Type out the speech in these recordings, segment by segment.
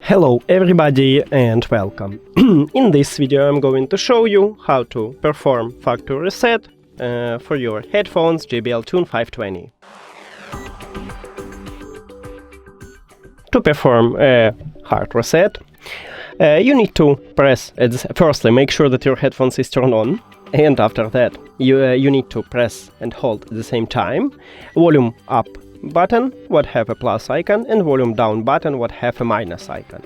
Hello everybody and welcome. In this video I'm going to show you how to perform factory reset for your headphones JBL Tune 520. To perform a hard reset, you need to press, firstly make sure that your headphones is turned on, and after that you need to press and hold at the same time volume up button what have a plus icon and volume down button what have a minus icon,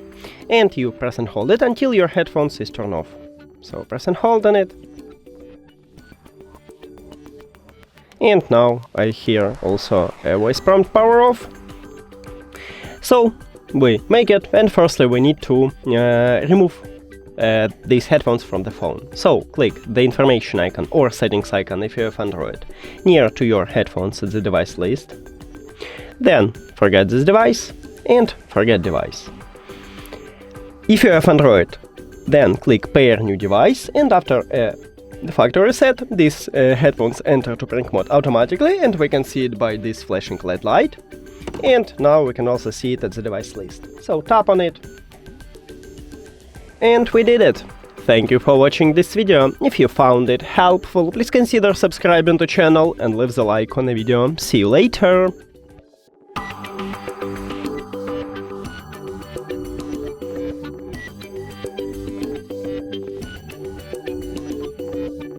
and you press and hold it until your headphones is turned off. So press and hold on it, and now I hear also a voice prompt power off. So we make it, and firstly we need to remove these headphones from the phone. So click the information icon or settings icon if you have Android near to your headphones at the device list. Then forget this device and forget device. If you have Android, then click pair new device, and after the factory reset, these headphones enter to prank mode automatically, and we can see it by this flashing LED light. And now we can also see it at the device list. So tap on it. And we did it! Thank you for watching this video. If you found it helpful, please consider subscribing to the channel and leave the like on the video. See you later!